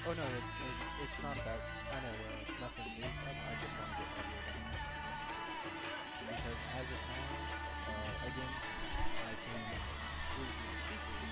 Oh no, it's not about. I know nothing is up. I just want to get audio down because as of now, again, I can hear the speakers,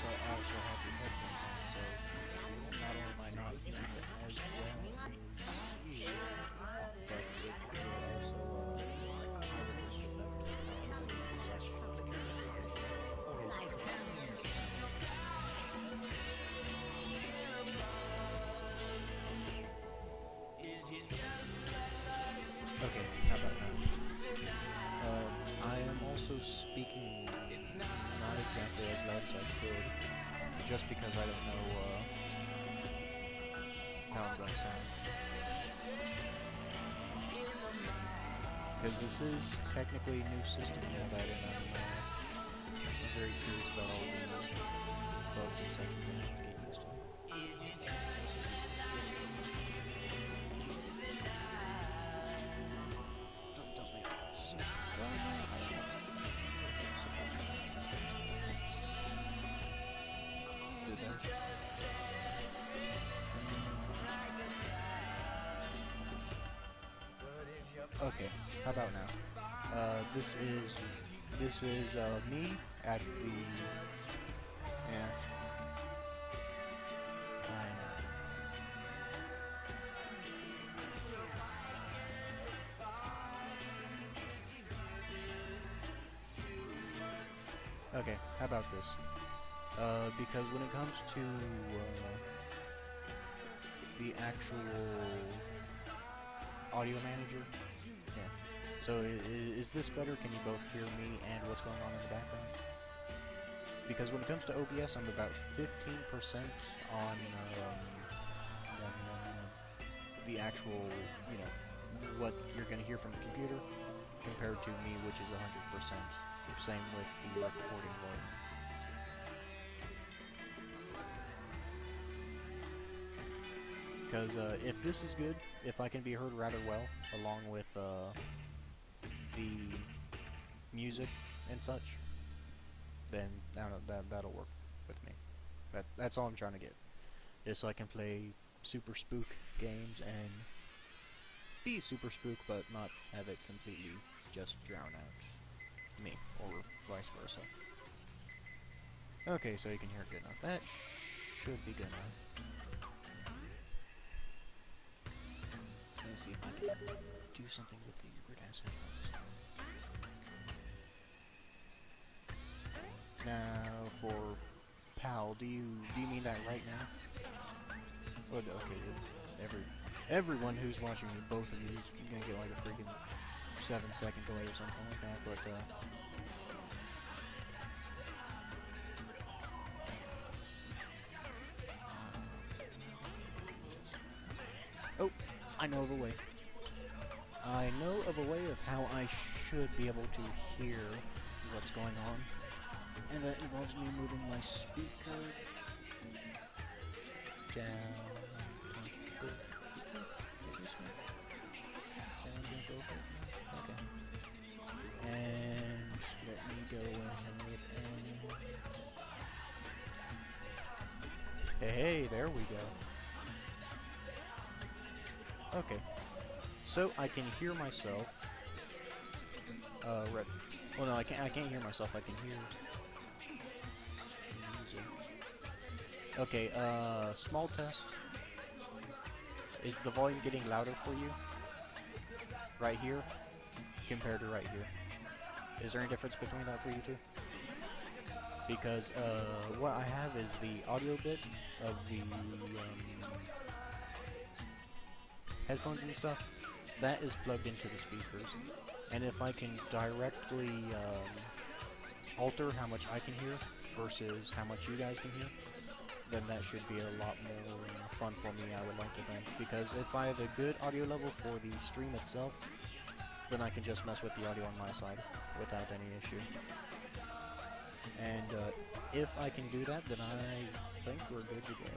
but I also have the headphones on, so not only am I not hearing it as well as you, but it could also have a different effect on the audio itself. Okay, how about now? I am also speaking not exactly as loud as I could, just because I don't know how I'm going to sound. Because this is technically a new system and all that, and I'm very curious about all the bugs and such I'm going to have to get used to. Don't make so. Well, no, I don't know. Did that? Okay, how about now? This is me at the yeah. Okay, how about this? Because when it comes to the actual audio manager, yeah. So is this better? Can you both hear me and what's going on in the background? Because when it comes to OBS, I'm about 15% on the actual, you know, what you're going to hear from the computer, compared to me, which is 100%. Same with the recording volume. Because if this is good, if I can be heard rather well, along with the music and such, then I don't know, that'll work with me. That's all I'm trying to get, is so I can play super spook games and be super spook, but not have it completely just drown out me, or vice versa. Okay, so you can hear it good enough. That should be good enough. Let's see if I can do something with these grid ass headphones. Now, for PAL, do you mean that right now? Well, okay, everyone who's watching me, both of you, is gonna get like a freaking 7-second delay or something like that, but oh, I know of a way. I know of a way of how I should be able to hear what's going on, and that involves me moving my speaker down. Okay. And let me go ahead and hey, there we go. Okay. So I can hear myself. Red. Well, no, I can't hear myself. I can hear music. Okay. Small test. Is the volume getting louder for you? Right here, compared to right here. Is there any difference between that for you two? Because what I have is the audio bit of the headphones and stuff. That is plugged into the speakers, and if I can directly alter how much I can hear versus how much you guys can hear, then that should be a lot more fun for me, I would like to think. Because if I have a good audio level for the stream itself, then I can just mess with the audio on my side without any issue. And if I can do that, then I think we're good to go.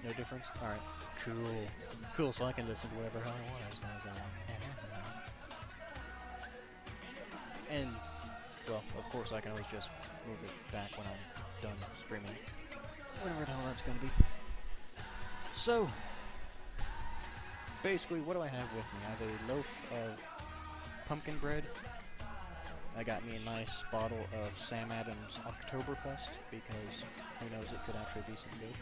No difference? Alright. Cool. Cool, so I can listen to whatever hell I want as long as I want. And, well, of course I can always just move it back when I'm done streaming. Whenever the hell that's gonna be. So, basically, what do I have with me? I have a loaf of pumpkin bread. I got me a nice bottle of Sam Adams Oktoberfest, because who knows, it could actually be some good.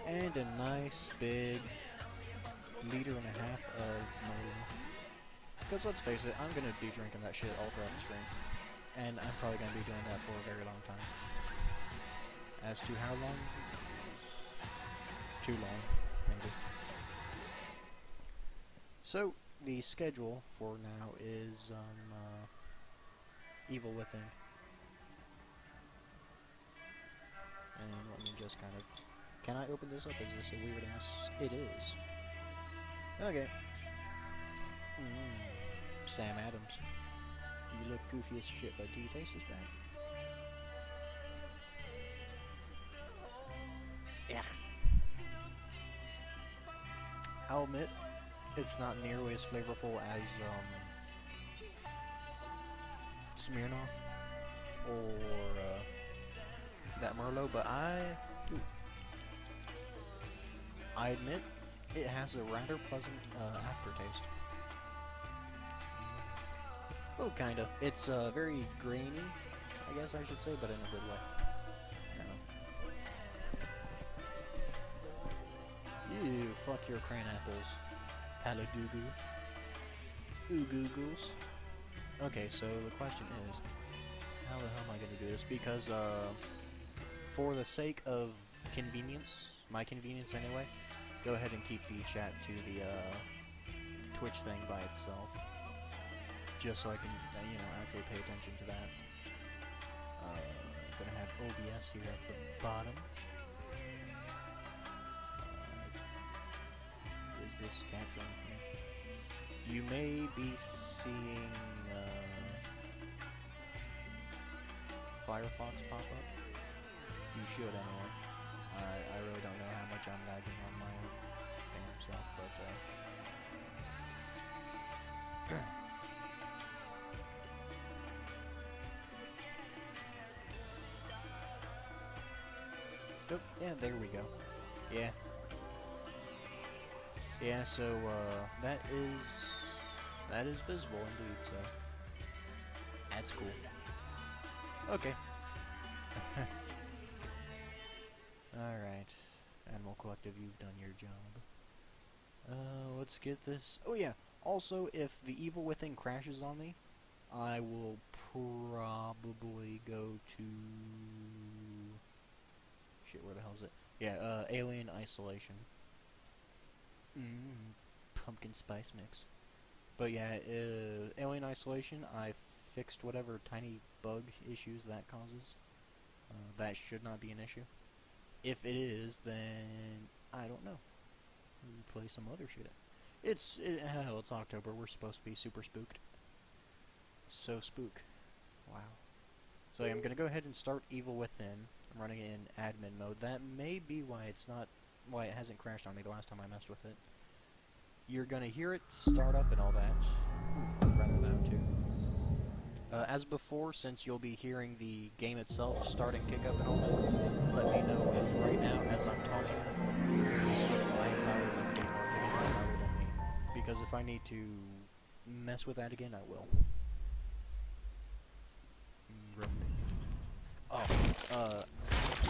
And a nice big 1.5 liters of Moe. Because let's face it, I'm going to be drinking that shit all throughout the stream. And I'm probably going to be doing that for a very long time. As to how long? Too long, maybe. So, the schedule for now is, Evil Within. And let me just kind of... Can I open this up? Is this a weird ass? It is. Okay. Sam Adams. You look goofy as shit, but do you taste as bad? Yeah. I'll admit, it's not nearly as flavorful as, Smirnoff or that Merlot, but I admit it has a rather pleasant aftertaste. Well, kinda. It's very grainy, I guess I should say, but in a good way. Ew, fuck your cran apples. Paladugu. Oogoogles. Okay, so the question is, how the hell am I going to do this? Because, for the sake of convenience, my convenience anyway, go ahead and keep the chat to the, Twitch thing by itself. Just so I can, you know, actually pay attention to that. I'm going to have OBS here at the bottom. Is this capturing me? You may be seeing Firefox pop up. You should anyway. I really don't know how much I'm lagging on my damn self, but oh, yeah, there we go. Yeah. Yeah, so, that is visible indeed, so that's cool. Okay. Alright. Animal Collective, you've done your job. Let's get this. Oh yeah, also, if the Evil Within crashes on me, I will probably go to... Shit, where the hell is it? Yeah, Alien Isolation. Pumpkin spice mix. But yeah, Alien Isolation, I fixed whatever tiny bug issues that causes. That should not be an issue. If it is, then I don't know. We'll play some other shit. Hell, it's October. We're supposed to be super spooked. So spook. Wow. So yeah, I'm gonna go ahead and start Evil Within. I'm running it in admin mode. That may be why why it hasn't crashed on me the last time I messed with it. You're gonna hear it start up and all that. Ooh, rather loud too. As before, since you'll be hearing the game itself start and kick up and all that, let me know if right now, as I'm talking, if I'm louder than the game or if it's louder than me. Because if I need to mess with that again, I will.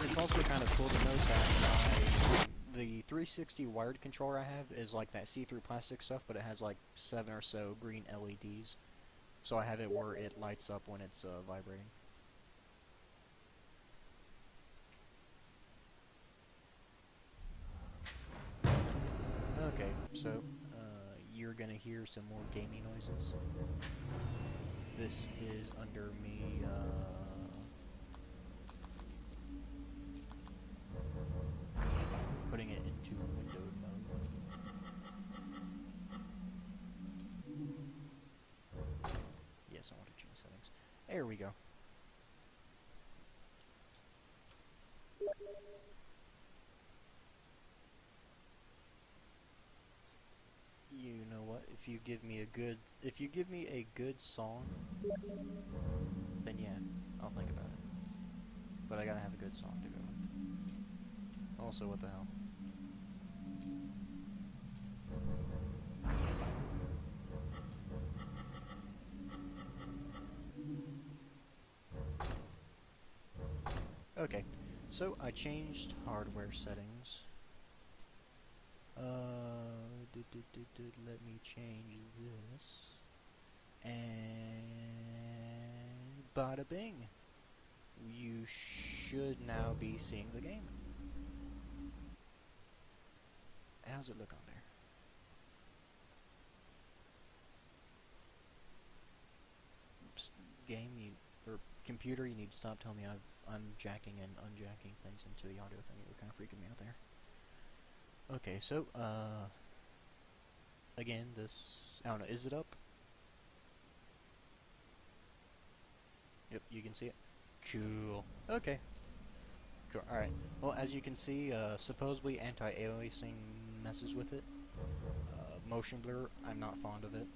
It's also kind of cool to note that the 360 wired controller I have is like that see-through plastic stuff, but it has like 7 or so green LEDs. So I have it where it lights up when it's vibrating. Okay, so you're gonna hear some more gaming noises. This is under me putting it into windowed mode. Yes, I want to change settings. There we go. You know what? If you give me a good song, then yeah, I'll think about it. But I gotta have a good song to go with. Also, what the hell? Okay, so I changed hardware settings. Let me change this. And bada bing. You should now be seeing the game. How's it look on there? Oops, game, or computer, you need to stop telling me I'm jacking and unjacking things into the audio thing. You're kind of freaking me out there. Okay, so, again, I don't know, is it up? Yep, you can see it. Cool. Okay. Cool. Alright. Well, as you can see, supposedly anti-aliasing messes with it. Motion blur, I'm not fond of it.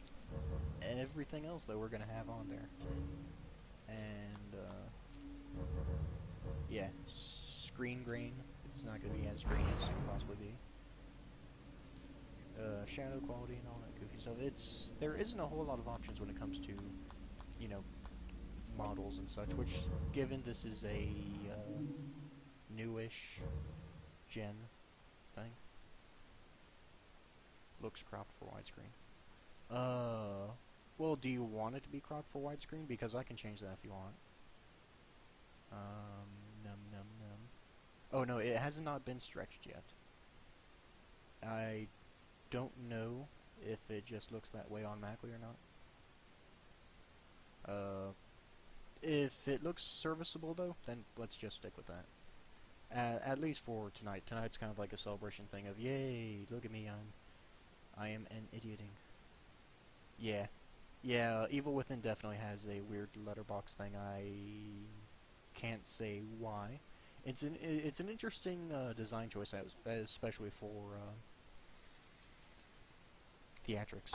Everything else, though, we're gonna have on there. And, yeah, screen grain, it's not gonna be as green as it can possibly be. Shadow quality and all that goofy stuff. There isn't a whole lot of options when it comes to, you know, models and such, which, given this is a, newish gen thing, looks cropped for widescreen. Well, do you want it to be cropped for widescreen? Because I can change that if you want. Num num num. Oh no, it has not been stretched yet. I don't know if it just looks that way on Macly or not. If it looks serviceable though, then let's just stick with that. At least for tonight. Tonight's kind of like a celebration thing of, yay, look at me, I am an idioting. Yeah. Yeah, Evil Within definitely has a weird letterbox thing. I can't say why. It's an interesting design choice, especially for theatrics.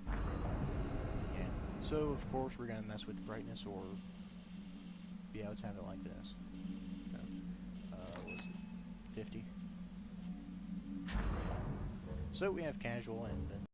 Yeah. So of course we're gonna mess with the brightness, or yeah, let's have it like this. So, what was it? 50. So we have casual and then